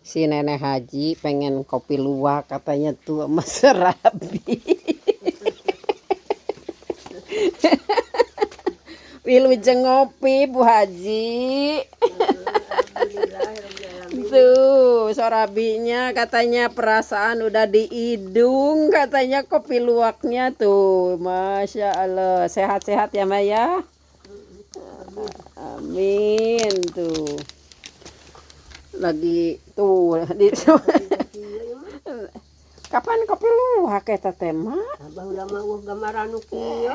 Si Nenek Haji pengen kopi luwak katanya tuh sama Serabi. Wilujeng ngopi Bu Haji. Tuh Sorabinya katanya perasaan udah di hidung katanya kopi luwaknya tuh. Masya Allah sehat-sehat ya Maya. Amin tuh. Lagi tuh di kapan kopi luwak eta teh mah? Baheula mah gambaran nu kieu.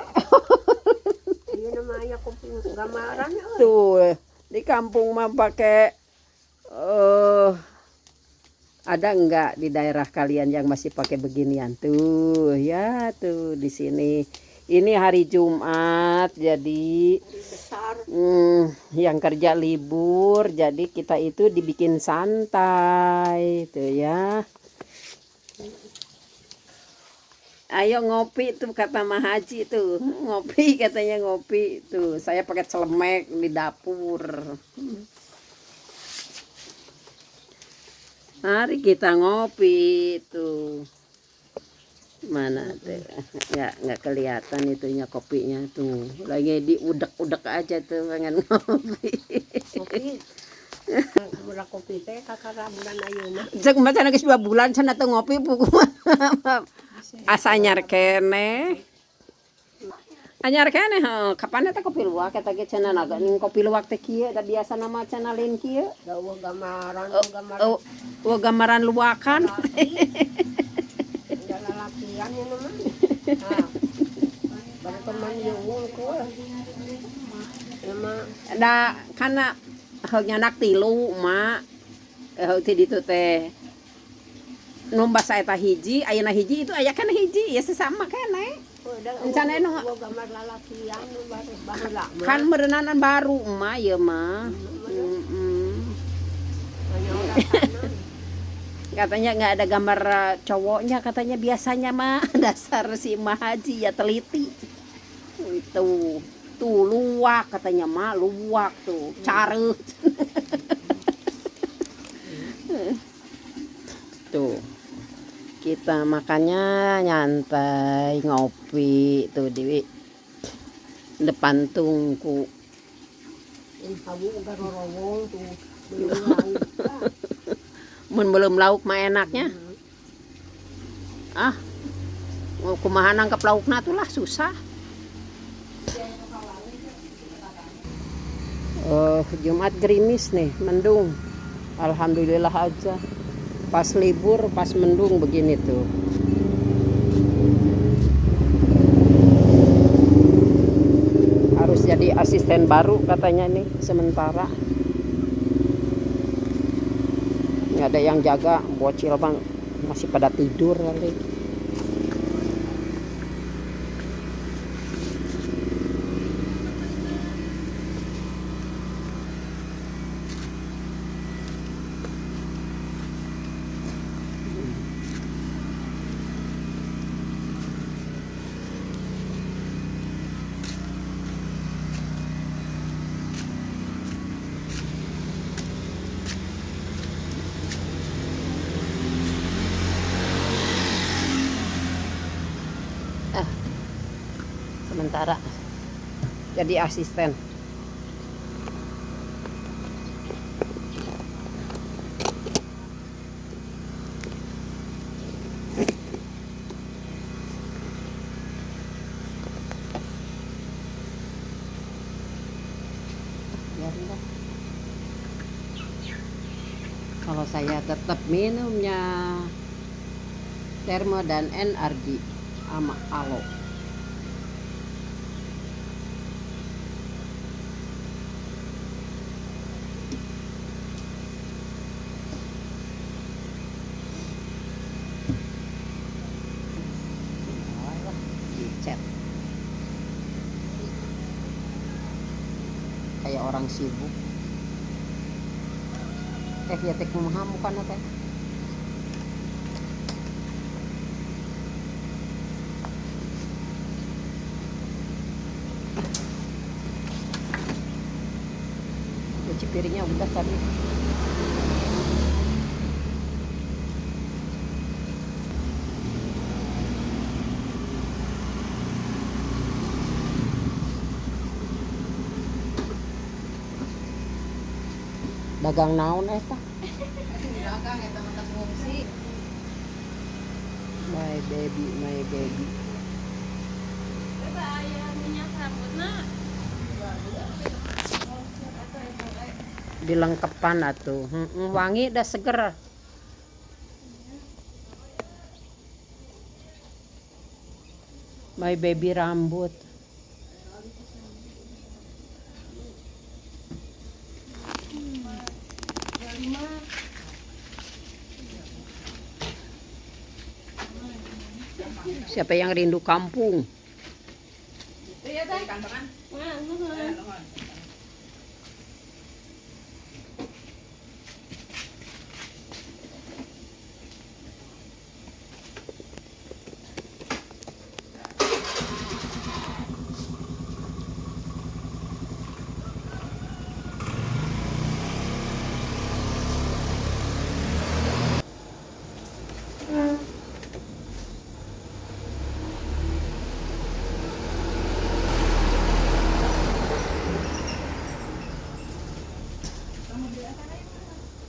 Ieu namanya kopi gambaran. Tuh di kampung mah pakai ada enggak di daerah kalian yang masih pakai beginian tuh ya tuh di sini ini hari Jumat jadi yang kerja libur jadi kita itu dibikin santai tuh ya. Ayo ngopi tuh kata Mah Haji tuh ngopi katanya ngopi tuh saya pakai celemek di dapur. Mari kita ngopi tuh. Mana tuh? Nggak kelihatan itunya kopinya tuh. Lagi diudek-udek aja tuh pengen ngopi. Kopi. Murah kopi teh kakara bulan ayeuna. Cek macam geus 2 bulan cenah teu ngopi buku. Asa anyar kene. Anyar kene heuh. Kapan eta kopi luwak eta ge cenah naga ning kopi luwak teh kieu da biasa nama cenah lain kieu. Da gambaran Gambaran luwakan. Da lalakian ieu mah. Nah. Baru teman yeung ku. Nama Da kana heug nyanak 3 mak. Heug ti ditu teh. Nu basa eta hiji, ayeuna hiji itu aya kana hiji, ya sesama keneh. Rencana nu gambar lalakian nu baheula. kan meureunan baru emak ieu mah. Katanya nggak ada gambar cowoknya katanya biasanya mah dasar si Mah Haji ya teliti. Itu tuh luwak katanya mah luwak tuh careut. Tuh kita makannya nyantai ngopi tuh di depan tungku. Habu uga rorowong tuh. Mun belum lauk mah enaknya. Ah, mau kumaha nangkep laukna tuh lah susah. Jumat gerimis nih, mendung. Alhamdulillah aja. Pas libur, pas mendung begini tuh. Harus jadi asisten baru katanya nih sementara. Nggak ada yang jaga, bocil bang masih pada tidur kali. Sementara jadi asisten. Biarinlah. Kalau saya tetap minumnya Thermo dan NRD sama Alo. Chat kayak orang sibuk. Ya tek kumaha mukana teh. Cuci piringnya udah tadi. Dagang naon eta? Dagang eta mah ngungsi. My baby, my baby. Coba aya minyak rambutna. Dilengkepan atuh. Wangi dah seger. My baby rambut. Siapa yang rindu kampung? Iya teh. Kantongan.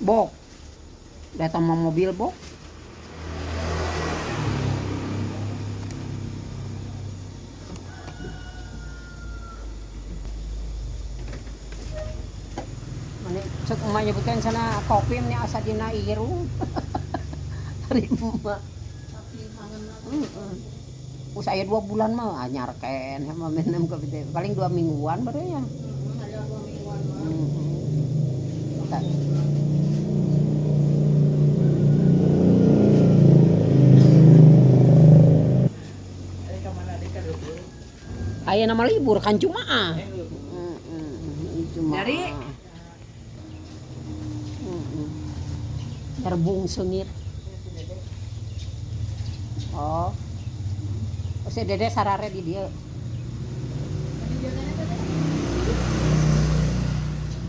Bok. Datang mau mobil bok. Mane cek emak nyebutkan sana kopi nya asa dina irung. Hari emak. Saya 2 bulan mah anyar ken mah minum kopi teh. Paling 2 mingguan baru ya. Ada 2 mingguan mah. Aya nama libur kan Jumaah. Dari? Terbung sengit. Oh. Si Dede sarare di dia.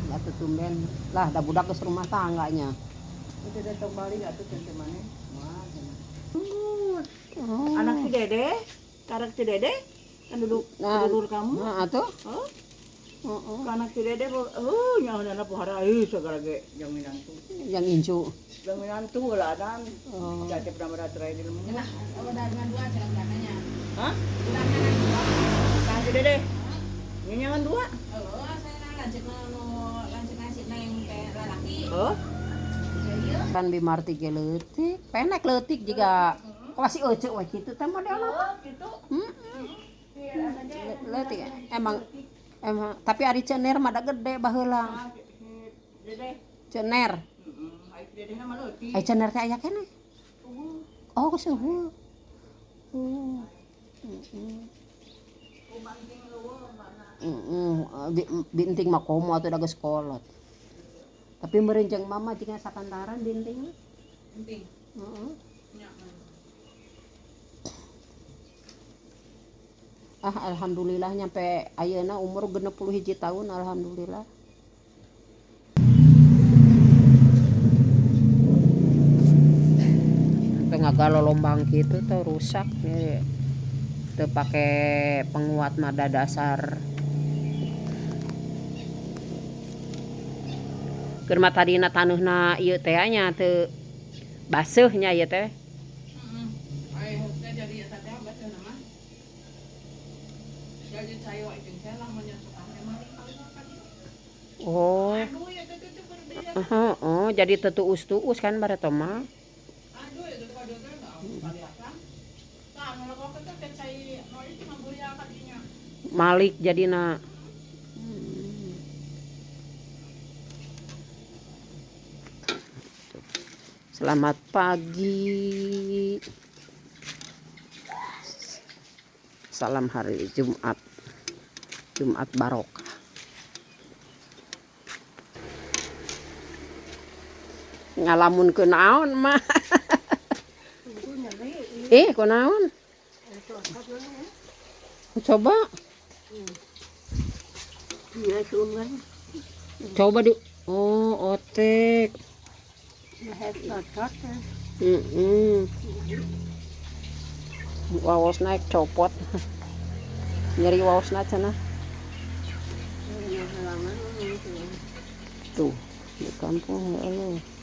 Lah tumben. Lah da budak geus rumah tangganya. Itu datang balik atuh teh mana? Oh. Anak si Dede, karak si Dede kan dulur kamu. Nah, atuh. Oh, Heeh. anak si Dede nyahoana pohara segala ge jaminan tuh. Yang incu. Jaminan tuh ladan. Oh. Jadi pernah terakhir di rumah. Udah dengan 2 cara belananya. Hah? Udah dengan 2. Kang si Dede. Nyanyian 2. Oh, saya lanjut nasi neng kayak lalaki. Oh. Kan Bimarti ge leutik, penek leutik juga. Masih euceuk we kitu teh modelna. Gitu. Leutik emang tapi ari cener mah da gede baheula. Dede. Cener. Ai Dede mah leutik. Ai cener teh aya keneh. Oh, suhu. Binting mah komo atuh da geus kolot. Tapi meureun jeung mama jika sakantaran binting. Penting. Heeh. Nya. Alhamdulillah nyampe ayeuna umur 61 tahun alhamdulillah. Sampai ngagalolombang gitu tuh rusak nih. Teu pake penguat mada dasar. Keur mah tadina taneuhna ieu teh nya teu baseuh nya ieu teh. Ai hukna jadi eta teh baca nama. Jadi saya jeung saya lamunnya suka mari Oh. aduh ya teh teh berbeda. Oh, jadi tetuus-tuus kan bareto mah. Aduh ya teh kado teh enggak kelihatan. Tah anu kok teh cai nu itu ngaburia kadinya. Malik jadina. Selamat pagi. Salam hari Jumat. Jumat barokah. Ngalamun ke naon mah. Kunaon? Coba. Iya, cuma Coba di. Oh, otek. cocok. Waos naik copot. Nyeri waos na cenah. Tuh. Di kampung ya Allah.